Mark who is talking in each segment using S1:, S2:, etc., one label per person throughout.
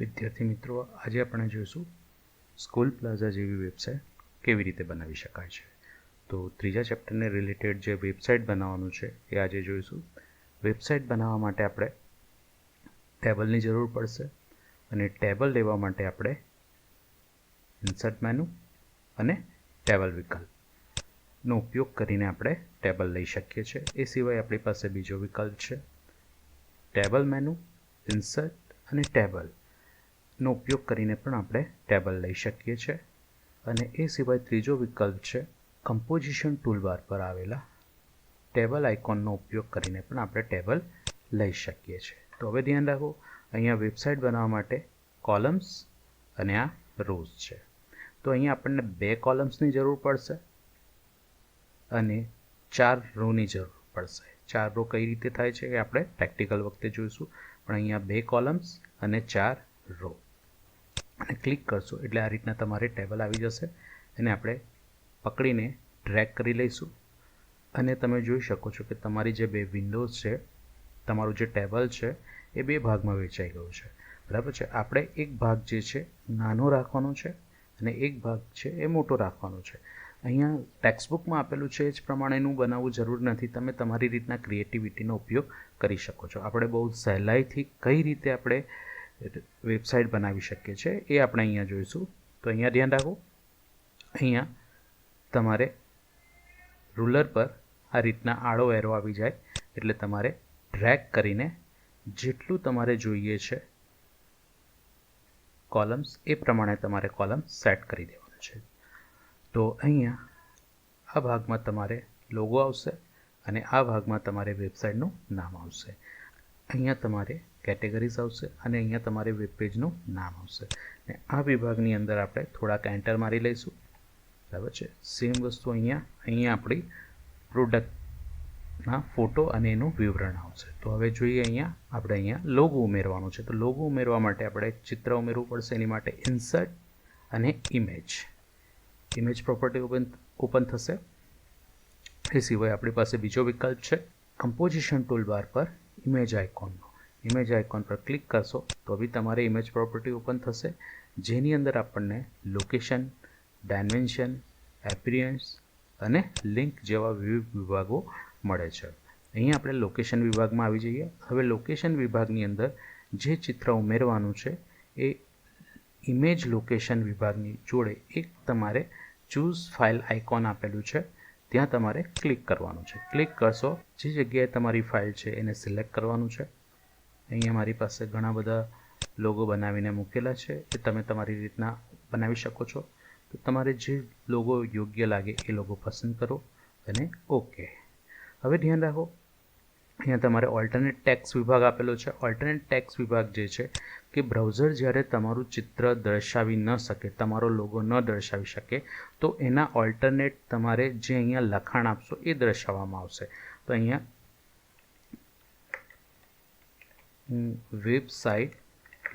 S1: વિદ્યાર્થી મિત્રો, આજે આપણે જોઈશું સ્કૂલ પ્લાઝા જેવી વેબસાઇટ કેવી રીતે બનાવી શકાય છે. તો ત્રીજા ચેપ્ટરને રિલેટેડ જે વેબસાઇટ બનાવવાનું છે એ આજે જોઈશું. વેબસાઇટ બનાવવા માટે આપણે ટેબલની જરૂર પડશે અને ટેબલ લેવા માટે આપણે ઇન્સર્ટ મેનુ અને ટેબલ વિકલ્પનો ઉપયોગ કરીને આપણે ટેબલ લઈ શકીએ છીએ. એ સિવાય આપણી પાસે બીજો વિકલ્પ છે ટેબલ મેનુ, ઇન્સર્ટ અને ટેબલનો ઉપયોગ કરીને પણ આપણે ટેબલ લઈ શકીએ છીએ. અને એ સિવાય ત્રીજો વિકલ્પ છે કમ્પોઝિશન ટૂલબાર પર આવેલા ટેબલ આઇકોનનો ઉપયોગ કરીને પણ આપણે ટેબલ લઈ શકીએ છીએ. તો હવે ધ્યાન રાખો, અહીંયા વેબસાઇટ બનાવવા માટે કોલમ્સ અને આ રોઝ છે. તો અહીંયા આપણને 2 કોલમ્સની જરૂર પડશે અને 4 રોની જરૂર પડશે. 4 રો કઈ રીતે થાય છે એ આપણે પ્રેક્ટિકલ વખતે જોઈશું, પણ અહીંયા 2 કોલમ્સ અને 4 રો. અને ક્લિક કરશો એટલે આ રીતના તમારે ટેબલ આવી જશે. એને આપણે પકડીને ડ્રેગ કરી લઈશું અને તમે જોઈ શકો છો કે તમારી જે 2 વિન્ડોઝ છે, તમારું જે ટેબલ છે એ 2 ભાગમાં વહેંચાઈ ગયું છે. બરાબર છે. આપણે એક ભાગ જે છે નાનો રાખવાનો છે અને એક ભાગ છે એ મોટો રાખવાનો છે. અહીંયા ટેક્સ્ટબુકમાં આપેલું છે એ જ પ્રમાણેનું બનાવવું જરૂર નથી. તમે તમારી રીતના ક્રિએટિવિટીનો ઉપયોગ કરી શકો છો. આપણે બહુ સહેલાઈથી કઈ રીતે આપણે વેબસાઇટ બનાવી શકીએ છીએ એ આપણે અહીંયા જોઈશું. તો અહીંયા ધ્યાન રાખો, અહીંયા તમારે રૂલર પર આ રીતના આડો એરો આવી જાય એટલે તમારે ડ્રેગ કરીને જેટલું તમારે જોઈએ છે કોલમ્સ એ પ્રમાણે તમારે કોલમ સેટ કરી દેવાનું છે. તો અહીંયા આ ભાગમાં તમારે લોગો આવશે અને આ ભાગમાં તમારે વેબસાઇટનું નામ આવશે. અહીંયા તમારે કેટેગરીઝ આવશે અને અહીંયા તમારે વેબ પેજનું નામ આવશે. ને આ વિભાગની અંદર આપણે થોડાક એન્ટર મારી લઈશું. બરાબર છે. સેમ વસ્તુ અહીંયા આપણી પ્રોડક્ટના ફોટો અને એનું વિવરણ આવશે. તો હવે જોઈએ, અહીંયા લોગો ઉમેરવાનો છે. તો લોગો ઉમેરવા માટે આપણે ચિત્ર ઉમેરવું પડશે. એની માટે ઇન્સર્ટ અને ઇમેજ પ્રોપર્ટી ઓપન થશે. એ સિવાય આપણી પાસે બીજો વિકલ્પ છે કમ્પોઝિશન ટૂલબાર પર ઇમેજ આઇકોનનો. ઇમેજ આઇકોન પર ક્લિક કરશો તો બી તમારે ઇમેજ પ્રોપર્ટી ઓપન થશે, જેની અંદર આપણને લોકેશન, ડાયમેન્શન, એપિયરન્સ અને લિંક જેવા વિવિધ વિભાગો મળે છે. અહીંયા આપણે લોકેશન વિભાગમાં આવી જઈએ. હવે લોકેશન વિભાગની અંદર જે ચિત્ર ઉમેરવાનું છે એ ઇમેજ લોકેશન વિભાગની જોડે એક તમારે ચૂઝ ફાઇલ આઇકોન આપેલું છે, ત્યાં તમારે ક્લિક કરવાનું છે. ક્લિક કરશો, જે જગ્યાએ તમારી ફાઇલ છે એને સિલેક્ટ કરવાનું છે. અહીંયા મારી પાસે ઘણા બધા લોગો બનાવીને મૂકેલા છે, એ તમે તમારી રીતના બનાવી શકો છો. તો તમારે જે લોગો યોગ્ય લાગે એ લોગો પસંદ કરો અને ઓકે. હવે ધ્યાન રાખો, અહીંયા તમારે ઓલ્ટરનેટ ટેક્સ્ટ વિભાગ આપેલો છે. ઓલ્ટરનેટ ટેક્સ્ટ વિભાગ જે છે કે બ્રાઉઝર જ્યારે તમારું ચિત્ર દર્શાવી ન શકે, તમારો લોગો ન દર્શાવી શકે, તો એના ઓલ્ટરનેટ તમારે જે અહીંયા લખાણ આપશો એ દર્શાવવામાં આવશે. તો અહીંયા વેબસાઇટ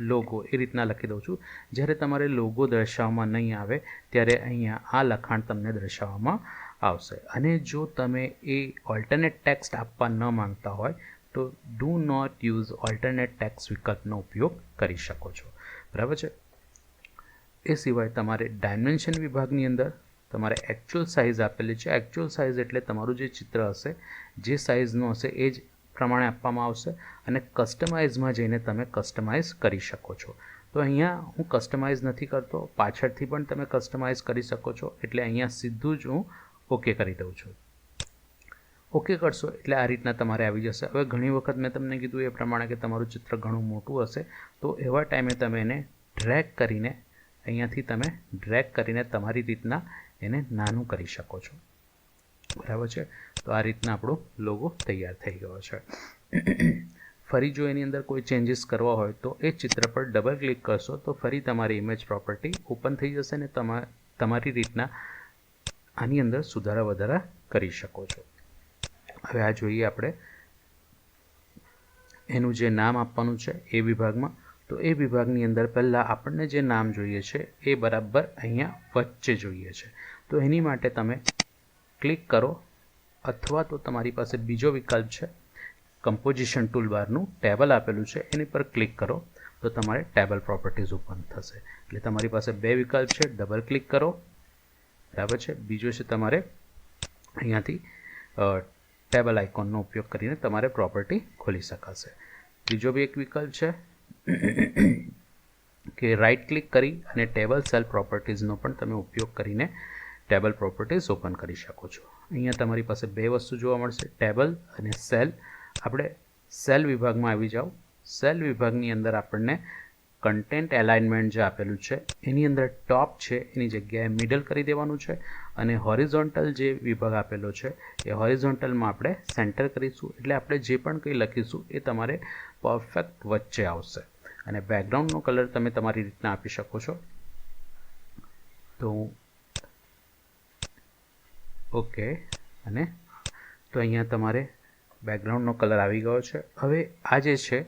S1: લોગો એ રીતના લખી દઉં છું. જ્યારે તમારે લોગો દર્શાવવામાં નહીં આવે ત્યારે અહીંયા આ લખાણ તમને દર્શાવવામાં આવશે. અને જો તમે એ ઓલ્ટરનેટ ટેક્સ્ટ આપવા ન માંગતા હોય તો do not use alternate text વિકલ્પનો ઉપયોગ કરી શકો છો. બરાબર છે. એ સિવાય તમારે ડાયમેન્શન વિભાગની અંદર તમારે એકચ્યુઅલ સાઇઝ આપેલી છે. એકચ્યુઅલ સાઇઝ એટલે તમારું જે ચિત્ર હશે, જે સાઇઝનું હશે એ જ પ્રમાણે આપવામાં આવશે અને કસ્ટમાઇઝમાં જઈને તમે કસ્ટમાઇઝ કરી શકો છો. તો અહીંયા હું કસ્ટમાઇઝ નથી કરતો, પાછળથી પણ તમે કસ્ટમાઇઝ કરી શકો છો. એટલે અહીંયા સીધું જ હું ઓકે કરી દઉં છું. ઓકે કરશો એટલે આ રીતના તમારે આવી જશે. હવે ઘણી વખત મેં તમને કીધું એ પ્રમાણે કે તમારું ચિત્ર ઘણું મોટું હશે, તો એવા ટાઈમે તમે એને ડ્રેગ કરીને અહીંયાથી તમે ડ્રેગ કરીને તમારી રીતના એને નાનું કરી શકો છો. બરાબર છે. તો આ રીતના આપણો લોગો તૈયાર થઈ ગયો છે. ફરી જો એની અંદર કોઈ ચેન્જીસ કરવા હોય તો એ ચિત્ર પર ડબલ ક્લિક કરશો તો ફરી તમારી ઇમેજ પ્રોપર્ટી ઓપન થઈ જશે ને તમારી રીતના આની અંદર સુધારા વધારા કરી શકો છો. હવે આ જોઈએ આપણે એનું જે નામ આપવાનું છે એ વિભાગમાં. તો એ વિભાગની અંદર પહેલાં આપણને જે નામ જોઈએ છે એ બરાબર અહીંયા વચ્ચે જોઈએ છે. તો એની માટે તમે ક્લિક કરો, અથવા તો તમારી પાસે બીજો વિકલ્પ છે કમ્પોઝિશન ટૂલબારનું ટેબલ આપેલું છે એની પર ક્લિક કરો. તો તમારે ટેબલ પ્રોપર્ટીઝ ઓપન થશે. એટલે તમારી પાસે બે વિકલ્પ છે, ડબલ ક્લિક કરો, બરાબર છે. બીજો છે તમારે અહીંયાથી ટેબલ આઇકોનનો ઉપયોગ કરીને તમારે પ્રોપર્ટી ખોલી શકાશે. બીજો બી એક વિકલ્પ છે કે રાઇટ ક્લિક કરી અને ટેબલ સેલ પ્રોપર્ટીઝનો પણ તમે ઉપયોગ કરીને ટેબલ પ્રોપર્ટીઝ ઓપન કરી શકો છો. અહીંયા તમારી પાસે બે વસ્તુ જોવા મળશે, ટેબલ અને સેલ. આપણે સેલ વિભાગમાં આવી જાઓ. સેલ વિભાગની અંદર આપણને કન્ટેન્ટ એલાઇનમેન્ટ જે આપેલું છે એની અંદર ટોપ છે એની જગ્યાએ મિડલ કરી દેવાનું છે, અને હોરિઝોન્ટલ જે વિભાગ આપેલો છે એ હોરિઝોન્ટલમાં આપણે સેન્ટર કરીશું. એટલે આપણે જે પણ કંઈ લખીશું એ તમારે પરફેક્ટ વચ્ચે આવશે. અને બેકગ્રાઉન્ડનો કલર તમે તમારી રીતના આપી શકો છો. તો ઓકે, અને તો અહીંયા તમારે બેકગ્રાઉન્ડનો કલર આવી ગયો છે. હવે આ જે છે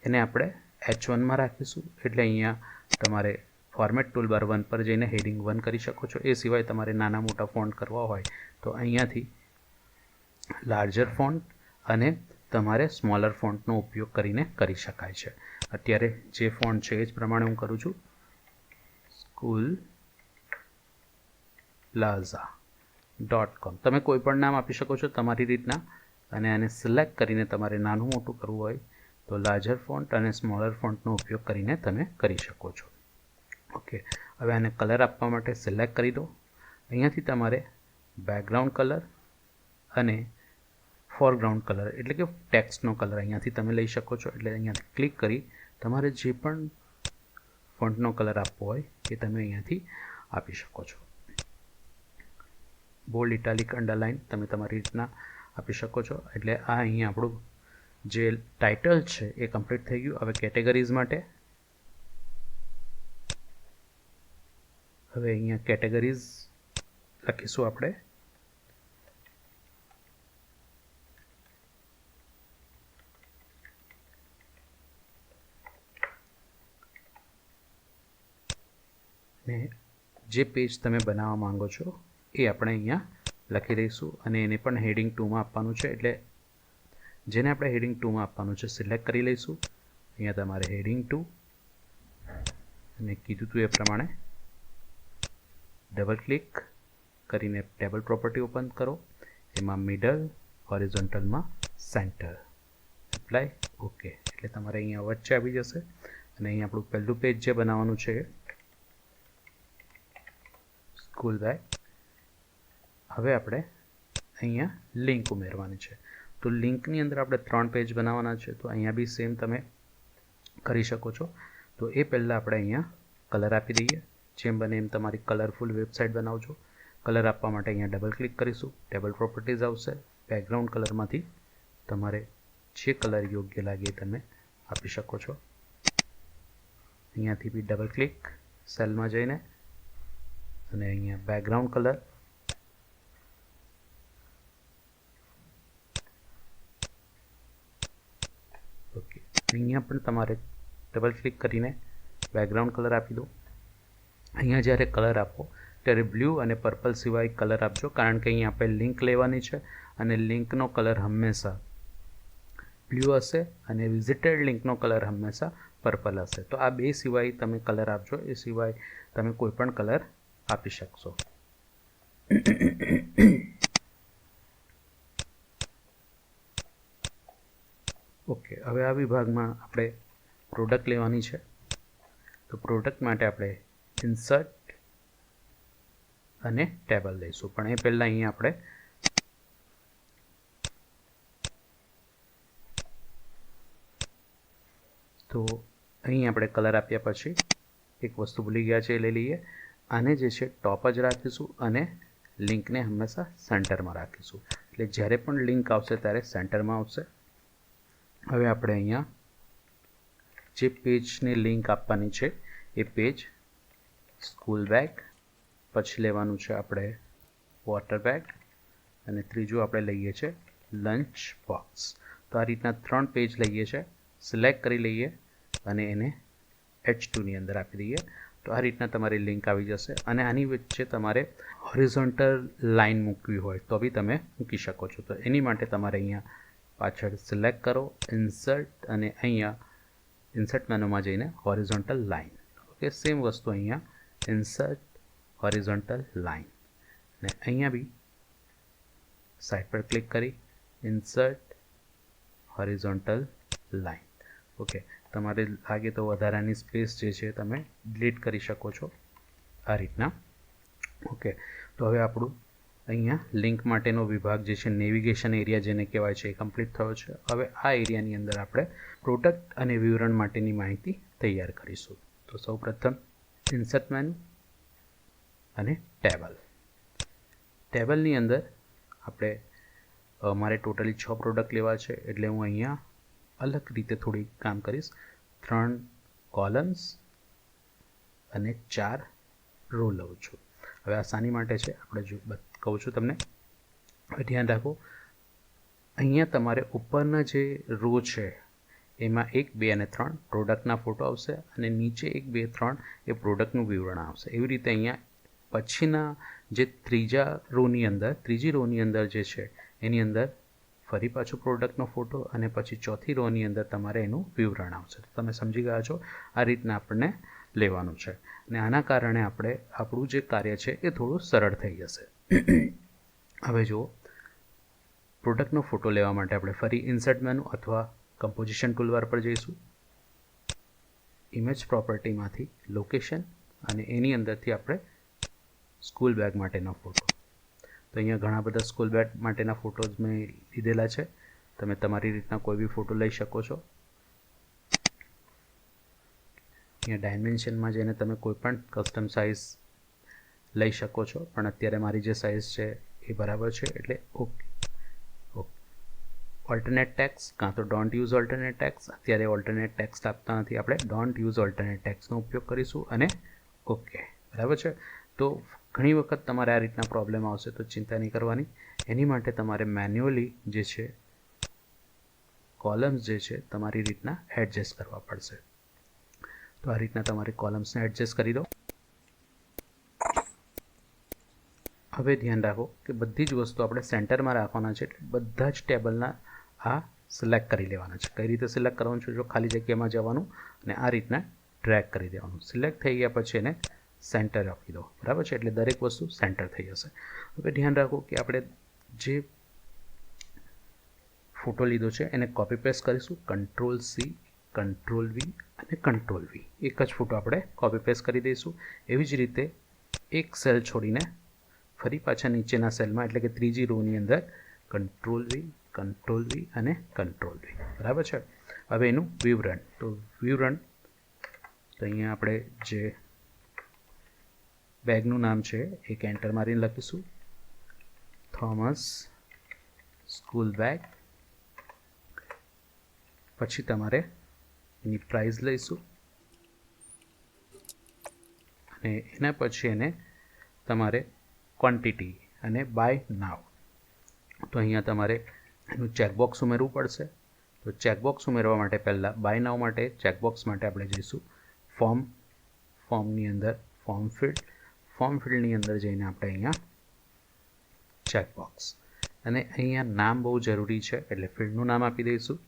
S1: એને આપણે H1માં રાખીશું. એટલે અહીંયા તમારે ફોર્મેટ ટૂલબાર 1 પર જઈને હેડિંગ 1 કરી શકો છો. એ સિવાય તમારે નાના મોટા ફોન્ટ કરવા હોય તો અહીંયાથી લાર્જર ફોન્ટ અને તમારે સ્મોલર ફોન્ટનો ઉપયોગ કરીને કરી શકાય છે. અત્યારે જે ફોન્ટ છે એ જ પ્રમાણે હું કરું છું, schoolplaza.com. તમે કોઈ પણ નામ આપી શકો છો તમારી રીતના, અને આને સિલેક્ટ કરીને તમારે નાનું મોટું કરવું હોય તો લાર્જર ફોન્ટ અને સ્મોલર ફોન્ટનો ઉપયોગ કરીને તમે કરી શકો છો. ઓકે, હવે આને કલર આપવા માટે સિલેક્ટ કરી દો. અહીંયાથી તમારે બેકગ્રાઉન્ડ કલર અને ફોરગ્રાઉન્ડ કલર એટલે કે ટેક્સ્ટનો કલર અહીંયાથી તમે લઈ શકો છો. એટલે અહીંયાથી ક્લિક કરી તમારે જે પણ ફોન્ટનો કલર આપવો હોય એ તમે અહીંયાથી આપી શકો છો. બોલ્ડ, ઇટાલિક, અંડરલાઇન તમે તમારી રીતના આપી શકો છો. એટલે આ અહીંયા આપણું જે ટાઇટલ છે એ કમ્પ્લીટ થઈ ગયું. હવે કેટેગરીઝ માટે હવે અહીંયા કેટેગરીઝ લખીશું આપણે. ને જે પેજ તમે બનાવવા માંગો છો એ આપણે અહીંયા લખી દઈશું, અને એને પણ હેડિંગ 2માં આપવાનું છે. એટલે જેને આપણે હેડિંગ 2માં આપવાનું છે સિલેક્ટ કરી લઈશું. અહીંયા તમારે હેડિંગ 2 અને કીધું હતું એ પ્રમાણે ડબલ ક્લિક કરીને ટેબલ પ્રોપર્ટી ઓપન કરો. એમાં મિડલ, હોરિઝોન્ટલમાં સેન્ટર, એપ્લાય, ઓકે. એટલે તમારે અહીંયા વચ્ચે આવી જશે. અને અહીંયા આપણું પહેલું પેજ જે બનાવવાનું છે સ્કૂલ બેગ. હવે આપણે અહીંયા લિંક ઉમેરવાની છે. તો લિંકની અંદર આપણે 3 પેજ બનાવવાના છે. તો અહીંયા બી સેમ તમે કરી શકો છો. તો એ પહેલાં આપણે અહીંયા કલર આપી દઈએ. જેમ બને એમ તમારી કલરફુલ વેબસાઇટ બનાવજો. કલર આપવા માટે અહીંયા ડબલ ક્લિક કરીશું, ટેબલ પ્રોપર્ટીઝ આવશે. બેકગ્રાઉન્ડ કલરમાંથી તમારે જે કલર યોગ્ય લાગે એ તમે આપી શકો છો. અહીંયાથી બી ડબલ ક્લિક સેલમાં જઈને અને અહીંયા બેકગ્રાઉન્ડ કલર, ઓકે. અહીંયા પણ તમારે ડબલ ક્લિક કરીને બેકગ્રાઉન્ડ કલર આપી દો. અહીંયા જ્યારે કલર આપો ત્યારે બ્લુ અને પર્પલ સિવાય કલર આપજો, કારણ કે અહીંયા આપણે લિંક લેવાની છે અને લિંકનો કલર હંમેશા બ્લુ હશે અને વિઝિટેડ લિંકનો કલર હંમેશા પર્પલ હશે. તો આ બે સિવાય તમે કલર આપજો. એ સિવાય તમે કોઈ પણ કલર આપી શકશો. ઓકે, હવે આ વિભાગમાં આપણે પ્રોડક્ટ લેવાની છે. તો પ્રોડક્ટ માટે આપણે ઇન્સર્ટ અને ટેબલ લઈશું. પણ એ પહેલાં અહીંયા આપણે તો અહીં આપણે કલર આપ્યા પછી એક વસ્તુ ભૂલી ગયા છે એ લઈ લઈએ. આને જે છે ટોપ જ રાખીશું અને લિંકને હંમેશા સેન્ટરમાં રાખીશું. એટલે જ્યારે પણ લિંક આવશે ત્યારે સેન્ટરમાં આવશે. હવે આપણે અહીંયા જે પેજની લિંક આપવાની છે એ પેજ સ્કૂલ બેગ, પછી લેવાનું છે આપણે વોટર બેગ, અને ત્રીજું આપણે લઈએ છીએ લંચ બોક્સ. તો આ રીતના 3 પેજ લઈએ છીએ. સિલેક્ટ કરી લઈએ અને એને H2ની અંદર આપી દઈએ. તો આ રીતના તમારી લિંક આવી જશે. અને આની વચ્ચે તમારે હોરિઝોન્ટલ લાઇન મૂકવી હોય તો બી તમે મૂકી શકો છો. તો એની માટે તમારે અહીંયા પાછળ સિલેક્ટ કરો, ઇન્સર્ટ, અને અહીંયા ઇન્સર્ટ મેનુમાં જઈને હોરિઝોન્ટલ લાઇન. ઓકે, સેમ વસ્તુ અહીંયા ઇન્સર્ટ હોરિઝોન્ટલ લાઇન, ને અહીંયા બી સાઈડ પર ક્લિક કરી ઇન્સર્ટ હોરિઝોન્ટલ લાઇન. ઓકે, તમારે લાગે તો વધારાની સ્પેસ જે છે તમે ડિલીટ કરી શકો છો આ રીતના. ઓકે, તો હવે આપણું અહીંયા લિંક માટેનો વિભાગ જે છે નેવિગેશન એરિયા જેને કહેવાય છે એ કમ્પ્લીટ થયો છે. હવે આ એરિયાની અંદર આપણે પ્રોડક્ટ અને વિવરણ માટેની માહિતી તૈયાર કરીશું. તો સૌપ્રથમ ઇન્સર્ટ મેનુ અને ટેબલની અંદર આપણે મારે ટોટલી 6 પ્રોડક્ટ લેવા છે, એટલે હું અહીંયા અલગ રીતે થોડી કામ કરીશ. 3 કોલમ્સ અને 4 રો લઉં છું. હવે આ શાની માટે છે આપણે કહું છું તમને. હવે ધ્યાન રાખો, અહીંયા તમારે ઉપરના જે રો છે એમાં 1, 2 અને 3 પ્રોડક્ટના ફોટો આવશે, અને નીચે 1, 2, 3 એ પ્રોડક્ટનું વિવરણ આવશે. એવી રીતે અહીંયા પછીના જે ત્રીજી રોની અંદર જે છે એની અંદર ફરી પાછું પ્રોડક્ટનો ફોટો, અને પછી ચોથી રોની અંદર તમારે એનું વિવરણ આવશે. તમે સમજી ગયા છો, આ રીતના આપણને લેવાનું છે, અને આના કારણે આપણું જે કાર્ય છે એ થોડું સરળ થઈ જશે. હવે જુઓ, પ્રોડક્ટનો ફોટો લેવા માટે આપણે ફરી ઇન્સર્ટ મેનુ અથવા કમ્પોઝિશન ટૂલબાર પર જઈશું. ઇમેજ પ્રોપર્ટીમાંથી લોકેશન, અને એની અંદરથી આપણે સ્કૂલ બેગ માટેનો ફોટો. તો અહીંયા ઘણા બધા સ્કૂલ બેગ માટેના ફોટોઝ મેં લીધેલા છે. તમે તમારી રીતના કોઈ બી ફોટો લઈ શકો છો. અહીંયા ડાયમેન્શનમાં જઈને તમે કોઈ પણ કસ્ટમ સાઇઝ લઈ શકો છો, પણ અત્યારે મારી જે સાઇઝ છે એ બરાબર છે, એટલે ઓકે. ઓલ્ટરનેટ ટેક્સ કાં તો ડોન્ટ યુઝ ઓલ્ટરનેટ ટેક્સ. અત્યારે ઓલ્ટરનેટ ટેક્સ આપતા નથી, આપણે ડોન્ટ યુઝ ઓલ્ટરનેટ ટેક્સનો ઉપયોગ કરીશું, અને ઓકે, બરાબર છે. તો ઘણી વખત તમારે આ રીતના પ્રોબ્લેમ આવશે, તો ચિંતા નહીં કરવાની. એની માટે તમારે મેન્યુઅલી જે છે કોલમ્સ જે છે તમારી રીતના એડજસ્ટ કરવા પડશે. તો આ રીતના તમારી કોલમ્સને એડજસ્ટ કરી દો. હવે ધ્યાન રાખો કે બધી જ વસ્તુ આપણે સેન્ટરમાં રાખવાના છે, એટલે બધા જ ટેબલના આ સિલેક્ટ કરી લેવાના છે. કઈ રીતે સિલેક્ટ કરવાનું છે? જો ખાલી જગ્યામાં જવાનું અને આ રીતના ડ્રેગ કરી દેવાનું. સિલેક્ટ થઈ ગયા પછી એને સેન્ટર આપી દો, બરાબર છે, એટલે દરેક વસ્તુ સેન્ટર થઈ જશે. હવે ધ્યાન રાખો કે આપણે જે ફોટો લીધો છે એને કોપી પેસ્ટ કરીશું. Ctrl+C, Ctrl+V અને Ctrl+V, એક જ ફોટો આપણે કોપી પેસ્ટ કરી દઈશું. એવી જ રીતે એક સેલ છોડીને ફરી પાછા નીચેના સેલમાં, એટલે કે ત્રીજી રોની અંદર Ctrl+V, Ctrl+V અને Ctrl+V, બરાબર છે. હવે એનું વિવરણ, તો અહીંયા આપણે જે બેગનું નામ છે એક એન્ટર મારીને લખીશું, થોમસ સ્કૂલ બેગ. પછી તમારે એની પ્રાઇસ લઈશું, અને એના પછી એને તમારે ક્વોન્ટિટી અને બાય નાવ. તો અહીંયા તમારે એનું ચેકબોક્સ ઉમેરવું પડશે. તો ચેકબોક્સ ઉમેરવા માટે પહેલાં બાય નાવ માટે ચેકબોક્સ માટે આપણે જઈશું ફોર્મની અંદર ફોર્મ ફિલ્ડની અંદર જઈને આપણે અહીંયા ચેકબોક્સ, અને અહીંયા નામ બહુ જરૂરી છે, એટલે ફિલ્ડનું નામ આપી દઈશું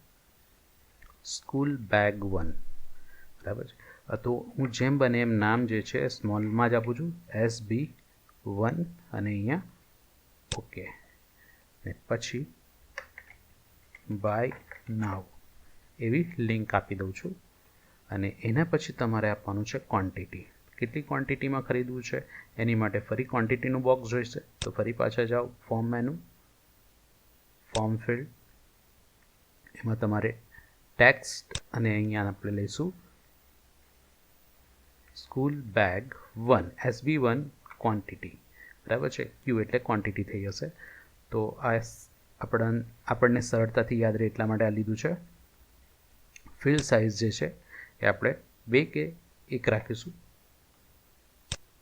S1: સ્કૂલ બેગ 1, બરાબર છે. તો હું જેમ બને એમ નામ જે છે સ્મોલમાં જ આપું છું, SB1, અને અહીંયા ઓકે, ને પછી બાય નાવ એવી લિંક આપી દઉં છું. અને એના પછી તમારે આપવાનું છે ક્વોન્ટિટી. કેટલી ક્વોન્ટિટીમાં ખરીદવું છે એની માટે ફરી ક્વોન્ટિટીનું બોક્સ જોઈશે. તો ફરી પાછા જાઓ ફોર્મ મેનુ, ફોર્મ ફિલ્ડ, એમાં તમારે ટેક્સ્ટ, અને અહીંયા આપણે લઈશું સ્કૂલ બેગ 1, SB1 ક્વોન્ટિટી, બરાબર છે. Q એટલે ક્વોન્ટિટી થઈ જશે. તો આ આપણને સરળતાથી યાદ રહે એટલા માટે આ લીધું છે. ફિલ્ડ સાઇઝ જે છે એ આપણે 2 કે 1 રાખીશું,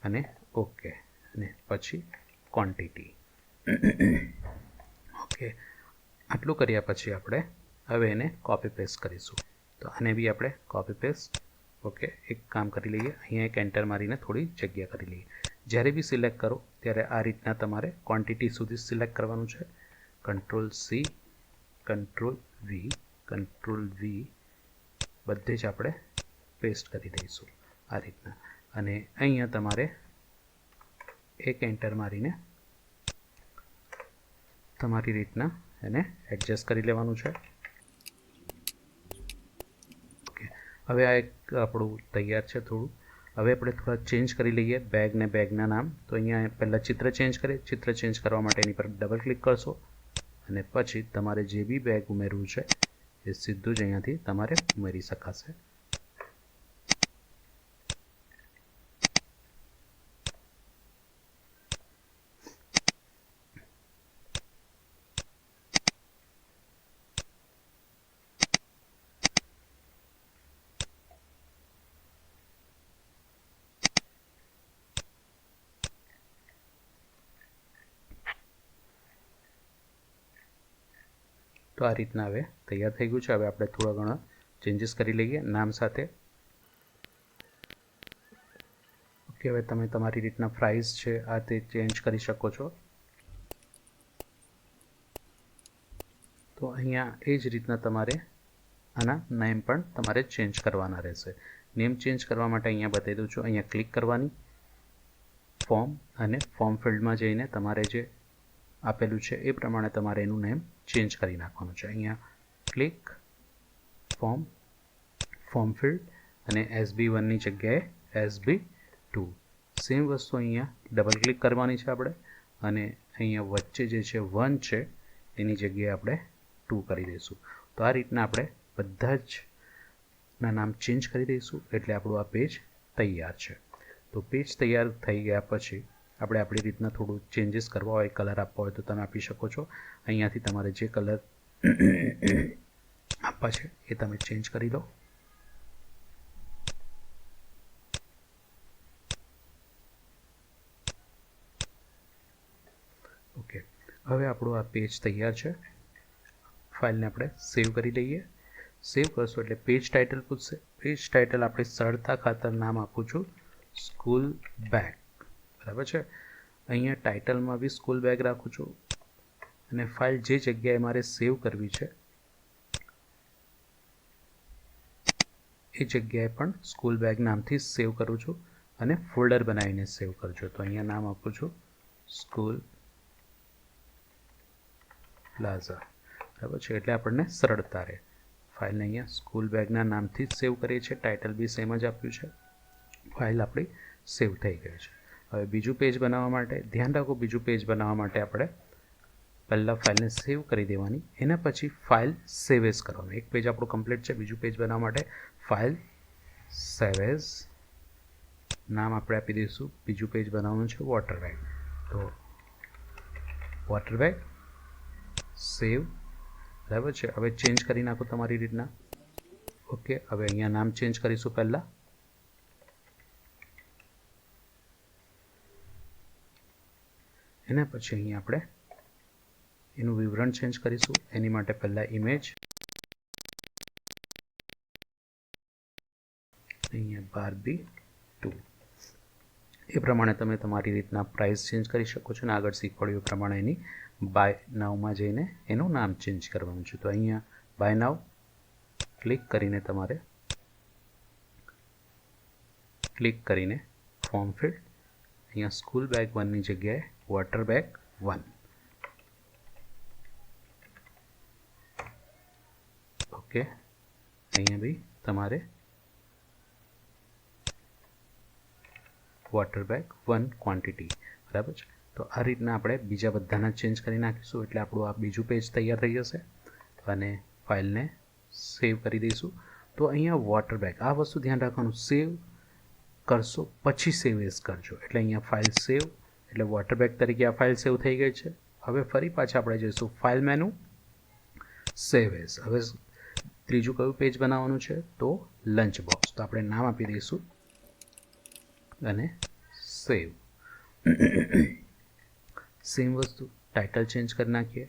S1: અને ઓકે, અને પછી ક્વોન્ટિટી. ઓકે, આટલું કર્યા પછી આપણે હવે એને કોપી પેસ્ટ કરીશું. તો આને બી આપણે કોપી પેસ્ટ, ઓકે, એક કામ કરી લઈએ, અહીંયા એક એન્ટર મારીને થોડી જગ્યા કરી લઈએ. જ્યારે બી સિલેક્ટ કરો ત્યારે આ રીતના તમારે ક્વોન્ટિટી સુધી સિલેક્ટ કરવાનું છે. Ctrl+C, Ctrl+V, Ctrl+V બધે જ આપણે પેસ્ટ કરી દઈશું આ રીતના. અને અહીંયા તમારે એક એન્ટર મારીને તમારી રીતના એને એડજસ્ટ કરી લેવાનું છે. ઓકે, હવે આ એક આપણું તૈયાર છે થોડું. હવે આપણે થોડા ચેન્જ કરી લઈએ બેગ ને બેગના નામ. તો અહીંયા પહેલાં ચિત્ર ચેન્જ કરીએ. ચિત્ર ચેન્જ કરવા માટે એની પર ડબલ ક્લિક કરશો અને પછી તમારે જે બી બેગ ઉમેરવું છે એ સીધું જ અહીંયાથી તમારે ઉમેરી શકાશે. તો આ રીતના હવે તૈયાર થઈ ગયું છે. હવે આપણે થોડા ઘણા ચેન્જીસ કરી લઈએ નામ સાથે. ઓકે, હવે તમે તમારી રીતના પ્રાઇસ છે આ તે ચેન્જ કરી શકો છો. તો અહીંયા એ જ રીતના તમારે આના નેમ પણ તમારે ચેન્જ કરવાના રહેશે. નેમ ચેન્જ કરવા માટે અહીંયા બતાવી દઉં છું. અહીંયા ક્લિક કરવાની, ફોર્મ અને ફોર્મ ફિલ્ડમાં જઈને તમારે જે આપેલું છે એ પ્રમાણે તમારે એનું નેમ ચેન્જ કરી નાખવાનું છે. અહીંયા ક્લિક ફોર્મ ફિલ્ડ અને SB1ની જગ્યાએ SB2. સેમ વસ્તુ અહીંયા ડબલ ક્લિક કરવાની છે આપણે અને અહીંયા વચ્ચે જે છે 1 છે એની જગ્યાએ આપણે 2 કરી દઈશું. તો આ રીતના આપણે બધા જ ના નામ ચેન્જ કરી દઈશું એટલે આપણું આ પેજ તૈયાર છે. તો પેજ તૈયાર થઈ ગયા પછી આપણે આપણી રીતના થોડું ચેન્જીસ કરવા હોય, કલર આપવા હોય તો તમે આપી શકો છો. અહીંયાથી તમારે જે કલર આપવા છે એ તમે ચેન્જ કરી લો. ઓકે, હવે આપણું આ પેજ તૈયાર છે. ફાઇલને આપણે સેવ કરી લઈએ. સેવ કરશો એટલે પેજ ટાઇટલ પૂછશે. પેજ ટાઇટલ આપણે સરળતા ખાતર નામ આપું છું સ્કૂલ બેગ. બરાબર છે. અહીંયા ટાઇટલમાં બી સ્કૂલ બેગ રાખું છું અને ફાઇલ જે જગ્યાએ મારે સેવ કરવી છે એ જગ્યાએ પણ સ્કૂલ બેગ નામથી સેવ કરું છું અને ફોલ્ડર બનાવીને સેવ કરજો. તો અહીંયા નામ આપું છું સ્કૂલ પ્લાઝા. બરાબર છે, એટલે આપણને સરળતા રહે. ફાઇલને અહીંયા સ્કૂલ બેગના નામથી જ સેવ કરીએ છીએ. ટાઇટલ બી સેમ જ આપ્યું છે. ફાઇલ આપણી સેવ થઈ ગઈ છે. હવે બીજું પેજ બનાવવા માટે ધ્યાન રાખો, બીજું પેજ બનાવવા માટે આપણે પહેલાં ફાઇલને સેવ કરી દેવાની, એના પછી ફાઇલ સેવ એઝ કરવાનું. એક પેજ આપણું કમ્પ્લીટ છે. બીજું પેજ બનાવવા માટે ફાઇલ સેવ એઝ નામ આપણે આપી દઈશું. બીજું પેજ બનાવવાનું છે વોટર બેગ. તો વોટર બેગ સેવ. બરાબર છે. હવે ચેન્જ કરી નાખો તમારી રીતના. ઓકે, હવે અહીંયા નામ ચેન્જ કરીશું પહેલાં. એના પછી અહીંયા આપણે એનું વિવરણ ચેન્જ કરીશું. એની માટે પહેલાં ઇમેજ, અહીંયા Barbie 2. એ પ્રમાણે તમે તમારી રીતના પ્રાઇસ ચેન્જ કરી શકો છો અને આગળ શીખવાડ્યું એ પ્રમાણે એની બાય નાવમાં જઈને એનું નામ ચેન્જ કરવાનું છે. તો અહીંયા બાય નાવ ક્લિક કરીને તમારે ફોર્મ ફિલ્ડ અહીંયા સ્કૂલ બેગ 1ની જગ્યાએ વોટર બેગ 1. ઓકે, અહીંયા બી તમારે વોટર બેગ 1 ક્વોન્ટિટી. બરાબર છે. તો આ રીતના આપણે બીજા બધાના ચેન્જ કરી નાખીશું એટલે આપણું આ બીજું પેજ તૈયાર થઈ જશે અને ફાઇલને સેવ કરી દઈશું. તો અહીંયા વોટર બેગ, આ વસ્તુ ધ્યાન રાખવાનું, સેવ કરશો પછી સેવ એઝ કરજો. એટલે અહીંયા ફાઇલ સેવ એટલે વોટર બેગ તરીકે આ ફાઇલ સેવ થઈ ગઈ છે. હવે ફરી પાછા આપણે જઈશું ફાઇલ મેનુ, સેવ એઝ. હવે ત્રીજું કયું પેજ બનાવવાનું છે તો લંચ બોક્સ. તો આપણે નામ આપી દઈશું અને સેવ. સેમ વસ્તુ ટાઇટલ ચેન્જ કરી નાખીએ.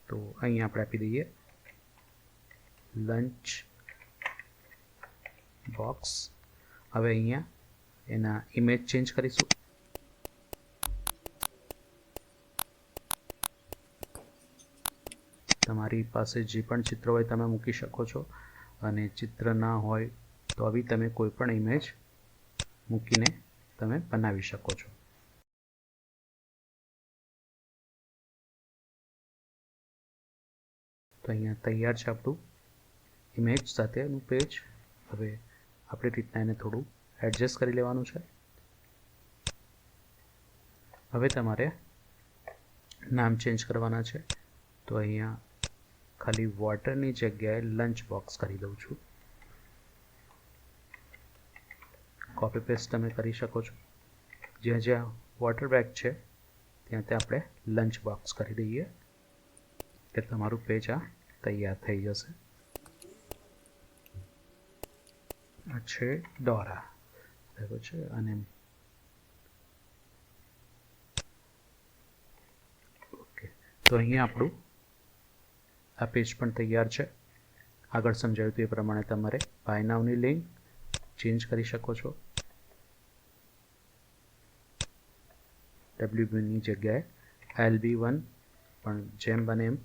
S1: તો અહીંયા આપણે આપી દઈએ લંચ બોક્સ. હવે અહીંયા એના ઇમેજ ચેન્જ કરીશું. તમારી પાસે જે પણ ચિત્ર હોય તમે મૂકી શકો છો. અને ચિત્ર ના હોય તો આવી તમે કોઈ પણ ઇમેજ મૂકીને તમે બનાવી શકો છો. તો અહીંયા તૈયાર છે આપણું ઇમેજ સાથેનું પેજ. હવે આપણી રીતના એને થોડું એડજસ્ટ કરી લેવાનું છે. હવે તમારે નામ ચેન્જ કરવાના છે. તો અહીંયા ખાલી વોટરની જગ્યાએ લંચ બોક્સ કરી દઉં છું. કોપી પેસ્ટ તમે કરી શકો છો. જ્યાં જ્યાં વોટર બેગ છે ત્યાં ત્યાં આપણે લંચ બોક્સ કરી દઈએ એટલે તમારું પેજ આ તૈયાર થઈ જશે. આ છે ડોરા, બરાબર છે. અને ઓકે, તો અહીંયા આપણું આ પેજ પણ તૈયાર છે. આગળ સમજાવ્યું હતું એ પ્રમાણે તમારે બાય નાવની લિંક ચેન્જ કરી શકો છો. WB ની જગ્યાએ LB1 પણ જેમ બને એમ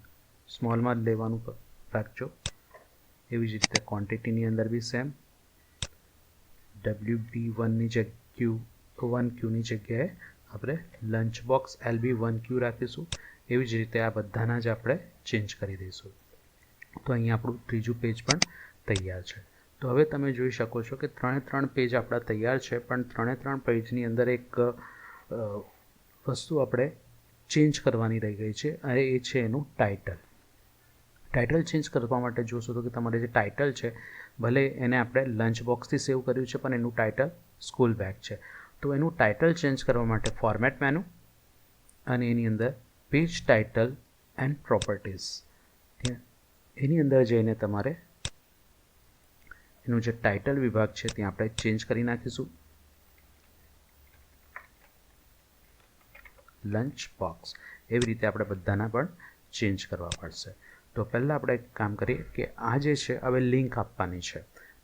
S1: સ્મોલમાં જ લેવાનું રાખજો. એવી જ રીતે ક્વોન્ટિટીની અંદર બી સેમ WB1ની Q1Qની જગ્યાએ આપણે લંચ બોક્સ LB1Q રાખીશું. એવી જ રીતે આ બધાના જ આપણે ચેન્જ કરી દઈશું. તો અહીંયા આપણું ત્રીજું પેજ પણ તૈયાર છે. તો હવે તમે જોઈ શકો છો કે 3 પેજ આપણા તૈયાર છે, પણ 3 પેજની અંદર એક વસ્તુ આપણે ચેન્જ કરવાની રહી ગઈ છે અને એ છે એનું ટાઇટલ. ટાઇટલ ચેન્જ કરવા માટે જોશો તો કે તમારે જે ટાઇટલ છે, ભલે એને આપણે લંચ બોક્સથી સેવ કર્યું છે પણ એનું ટાઇટલ સ્કૂલ બેગ છે. તો એનું ટાઇટલ ચેન્જ કરવા માટે ફોર્મેટ મેનુ અને એની અંદર પેજ ટાઇટલ એન્ડ પ્રોપર્ટીઝ, એની અંદર જઈને તમારે એનું જે ટાઇટલ વિભાગ છે ત્યાં આપણે ચેન્જ કરી નાખીશું લંચ બોક્સ. એવી રીતે આપણે બધાના પણ ચેન્જ કરવા પડશે. તો પહેલાં આપણે એક કામ કરીએ કે આ જે છે હવે લિંક આપવાની છે.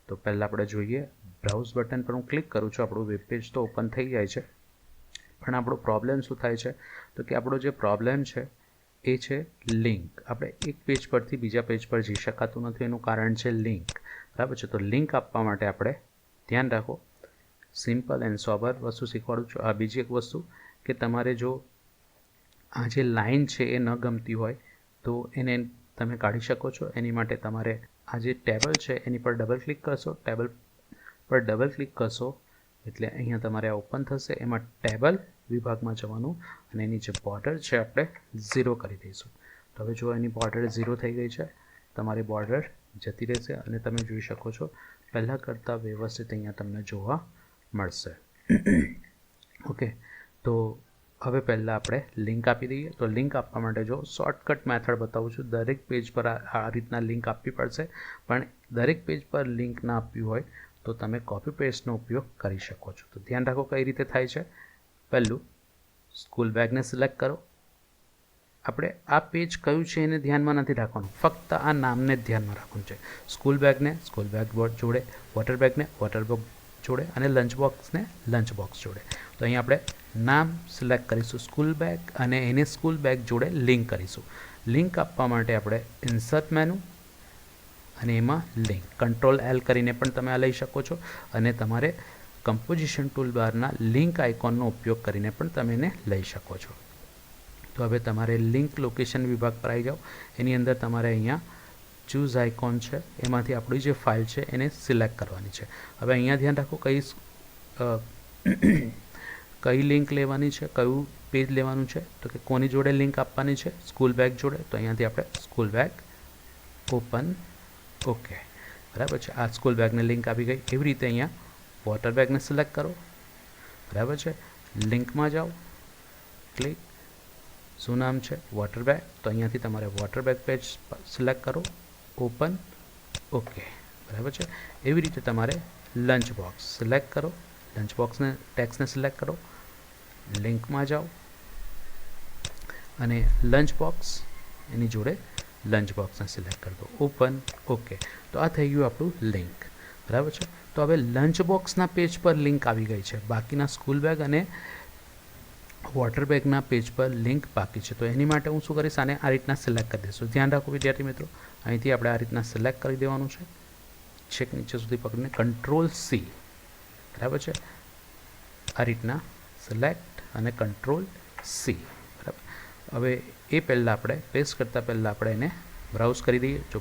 S1: તો પહેલાં આપણે જોઈએ, બ્રાઉઝ બટન પર હું ક્લિક કરું છું, આપણું વેબ પેજ તો ઓપન થઈ જાય છે. પણ આપણો પ્રોબ્લેમ શું થાય છે તો કે આપણો જે પ્રોબ્લેમ છે એ છે લિંક. આપણે એક પેજ પરથી બીજા પેજ પર જઈ શકાતું નથી. એનું કારણ છે લિંક, બરાબર છે. તો લિંક આપવા માટે આપણે ધ્યાન રાખો, સિમ્પલ એન્ડ સોબર વસ્તુ શીખવાડું છું. આ બીજી એક વસ્તુ કે તમારે જો આ જે લાઇન છે એ ન ગમતી હોય તો એને તમે કાઢી શકો છો. એની માટે તમારે આ જે ટેબલ છે એની પર ડબલ ક્લિક કરશો. ટેબલ પર ડબલ ક્લિક કરશો એટલે અહીંયા તમારે આ ઓપન થશે. એમાં ટેબલ વિભાગમાં જવાનું અને એની જે બોર્ડર છે આપણે 0 કરી દઈશું. તો હવે જો એની બોર્ડર 0 થઈ ગઈ છે, તમારી બોર્ડર જતી રહેશે અને તમે જોઈ શકો છો પહેલાં કરતાં વ્યવસ્થિત અહીંયા તમને જોવા મળશે. ઓકે, તો હવે પહેલાં આપણે લિંક આપી દઈએ. તો લિંક આપવા માટે જો શોર્ટકટ મેથડ બતાવું છું. દરેક પેજ પર આ રીતના લિંક આપવી પડશે, પણ દરેક પેજ પર લિંક ના આપવી હોય તો તમે કોપી પેસ્ટનો ઉપયોગ કરી શકો છો. તો ધ્યાન રાખો કઈ રીતે થાય છે. પહેલું સ્કૂલ બેગને સિલેક્ટ કરો. આપણે આ પેજ કયું છે એને ધ્યાનમાં નથી રાખવાનું, ફક્ત આ નામને જ ધ્યાનમાં રાખવાનું છે. સ્કૂલ બેગને સ્કૂલ બેગ જોડે, વોટર બેગને વોટર બેગ જોડે અને લંચ બોક્સને લંચ બોક્સ જોડે. તો અહીં આપણે નામ સિલેક્ટ કરીશું સ્કૂલ બેગ અને એને સ્કૂલ બેગ જોડે લિંક કરીશું. લિંક આપવા માટે આપણે ઇન્સર્ટ મેનુ અને એમાં લિંક Ctrl+L કરીને પણ તમે આ લઈ શકો છો અને તમારે કમ્પોઝિશન ટૂલબારના લિંક આઇકોનનો ઉપયોગ કરીને પણ તમે એને લઈ શકો છો. તો હવે તમારે લિંક લોકેશન વિભાગ પર આવી જાઓ. એની અંદર તમારે અહીંયા ચૂઝ આઇકોન છે એમાંથી આપણી જે ફાઇલ છે એને સિલેક્ટ કરવાની છે. હવે અહીંયા ધ્યાન રાખો કઈ લિંક લેવાની છે, કયું પેજ લેવાનું છે. તો કે કોની જોડે લિંક આપવાની છે, સ્કૂલ બેગ જોડે. તો અહીંયાથી આપણે સ્કૂલ બેગ ઓપન, ઓકે, બરાબર છે. આ સ્કૂલ બેગને લિંક આપી ગઈ. એવી રીતે અહીંયા વોટર બેગને સિલેક્ટ કરો, બરાબર છે. લિંકમાં જાઓ, ક્લિક, શું નામ છે વોટર બેગ. તો અહીંયાથી તમારે વોટર બેગ પેજ સિલેક્ટ કરો, ઓપન, ઓકે, બરાબર છે. એવી રીતે તમારે લંચ બોક્સ સિલેક્ટ કરો, લંચ બોક્સને ટેક્સને સિલેક્ટ કરો, લિંકમાં જાઓ અને લંચ બોક્સ એની જોડે લંચ બોક્સને સિલેક્ટ કરી દો, ઓપન, ઓકે. તો આ થઈ ગયું આપણું લિંક, બરાબર છે. તો હવે લંચ બોક્સના પેજ પર લિંક આવી ગઈ છે, બાકીના સ્કૂલ બેગ અને વોટર બેગના પેજ પર લિંક બાકી છે. તો એની માટે હું શું કરીશ, આને આ રીતના સિલેક્ટ કરી દઈશું. ધ્યાન રાખો વિદ્યાર્થી મિત્રો, અહીંથી આપણે આ રીતના સિલેક્ટ કરી દેવાનું છે. છેક નીચે સુધી પકડીને Ctrl+C, બરાબર છે. આ રીતના સિલેક્ટ અને Ctrl+C, બરાબર. હવે એ પહેલાં આપણે પેસ્ટ કરતાં પહેલાં આપણે એને બ્રાઉઝ કરી દઈએ. જો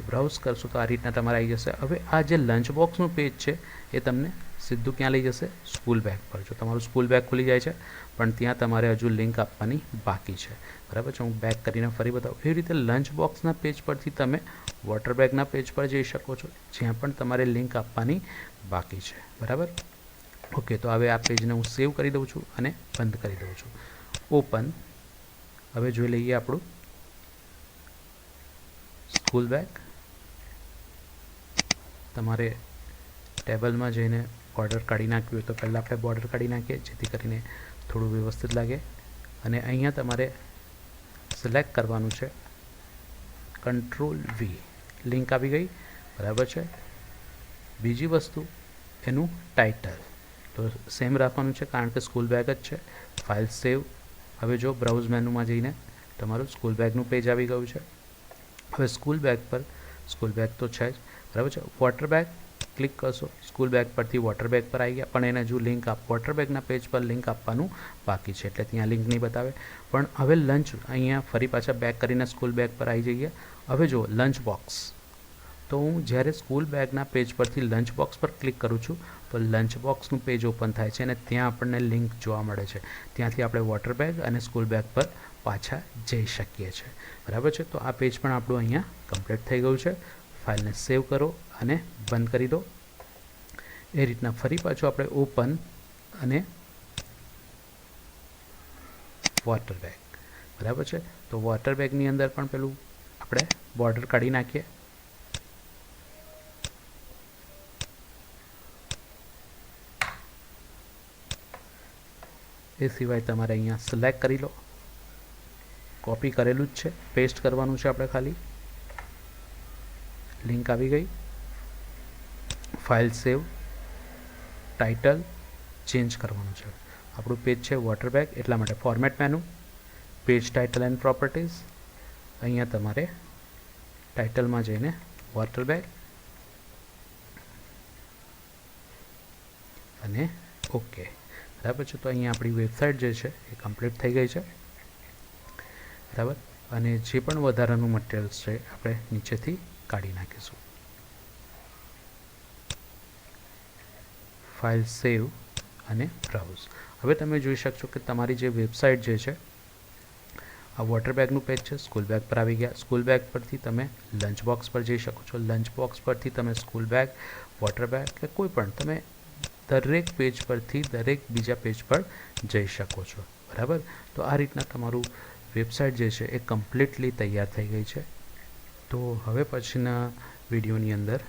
S1: બ્રાઉઝ કરશો તો આ રીતના તમારે આવી જશે. હવે આ જે લંચ બોક્સનું પેજ છે એ તમને સીધું ક્યાં લઈ જશે? સ્કૂલ બેગ પર. જો તમારું સ્કૂલ બેગ ખુલી જાય છે, પણ ત્યાં તમારે હજુ લિંક આપવાની બાકી છે, બરાબર છે. હું બેક કરીને ફરી બતાવું. એવી રીતે લંચ બોક્સના પેજ પરથી તમે વોટર બેગના પેજ પર જઈ શકો છો, જ્યાં પણ તમારે લિંક આપવાની બાકી છે, બરાબર. ઓકે, તો હવે આ પેજને હું સેવ કરી દઉં છું અને બંધ કરી દઉં છું. ઓપન. હવે જોઈ લઈએ આપણું સ્કૂલ બેગ. તમારે ટેબલમાં જઈને બોર્ડર કાઢી નાખ્યું હોય તો પહેલાં આપણે બોર્ડર કાઢી નાખીએ, જેથી કરીને થોડું વ્યવસ્થિત લાગે. અને અહીંયા તમારે સિલેક્ટ કરવાનું છે Ctrl+V. લિંક આવી ગઈ, બરાબર છે. બીજી વસ્તુ એનું ટાઇટલ તો સેમ રાખવાનું છે, કારણ કે સ્કૂલ બેગ જ છે. File save. હવે જો બ્રાઉઝ મેનુમાં જઈને તમારું સ્કૂલ બેગનું પેજ આવી ગયું છે. હવે સ્કૂલ બેગ તો છે જ, બરાબર છે. વોટર બેગ ક્લિક કરશો, સ્કૂલ બેગ પરથી વોટર બેગ પર આવી ગયા, પણ એને હજુ લિંક વોટર બેગના પેજ પર લિંક આપવાનું બાકી છે, એટલે ત્યાં લિંક નહીં બતાવે. પણ હવે લંચ અહીંયા ફરી પાછા બેક કરીને સ્કૂલ બેગ પર આવી જઈએ. હવે જો લંચ બોક્સ, તો હું જ્યારે સ્કૂલ બેગના પેજ પરથી લંચ બોક્સ પર ક્લિક કરું છું તો લંચ બોક્સનું પેજ ઓપન થાય છે અને ત્યાં આપણને લિંક જોવા મળે છે. ત્યાંથી આપણે વોટર બેગ અને સ્કૂલ બેગ પર પાછા જઈ શકીએ છીએ, બરાબર છે. તો આ પેજ પણ આપણું અહીંયા કમ્પ્લીટ થઈ ગયું છે. ફાઇલને સેવ કરો અને બંધ કરી દો. એ રીતના ફરી પાછું આપણે ઓપન અને વોટર બેગ, બરાબર છે. તો વોટર બેગની અંદર પણ પેલું આપણે બોર્ડર કાઢી નાખીએ. એ સિવાય તમારે અહીંયા સિલેક્ટ કરી લો. કોપી કરેલું જ છે, પેસ્ટ કરવાનું છે આપણે ખાલી. લિંક આવી ગઈ. File save. ટાઇટલ ચેન્જ કરવાનું છે. આપણું પેજ છે વોટર બેગ, એટલા માટે format menu, page title and properties. અહીંયા તમારે ટાઇટલમાં જઈને વોટર બેગ અને ઓકે, બરાબર છે. તો અહીંયા આપણી વેબસાઇટ જે છે એ કમ્પ્લીટ થઈ ગઈ છે, બરાબર. અને જે પણ વધારાનું મટીરિયલ્સ છે આપણે નીચેથી કાઢી નાખીશું. ફાઇલ સેવ અને બ્રાઉઝ. હવે તમે જોઈ શકશો કે તમારી જે વેબસાઇટ જે છે, આ વોટર બેગનું પેજ છે, સ્કૂલ બેગ પર આવી ગયા. સ્કૂલ બેગ પરથી તમે લંચ બોક્સ પર જઈ શકો છો. લંચ બોક્સ પરથી તમે સ્કૂલ બેગ, વોટર બેગ કે કોઈ પણ તમે દરેક પેજ પરથી દરેક બીજા પેજ પર જઈ શકો છો, બરાબર. તો આ રીતના તમારું વેબસાઇટ જે છે એ કમ્પ્લીટલી તૈયાર થઈ ગઈ છે. તો હવે પછીના વિડીયોની અંદર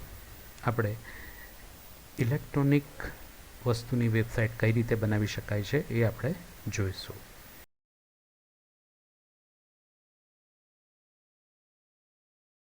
S1: આપણે ઇલેક્ટ્રોનિક વસ્તુની વેબસાઇટ કઈ રીતે બનાવી શકાય છે એ આપણે જોઈશું.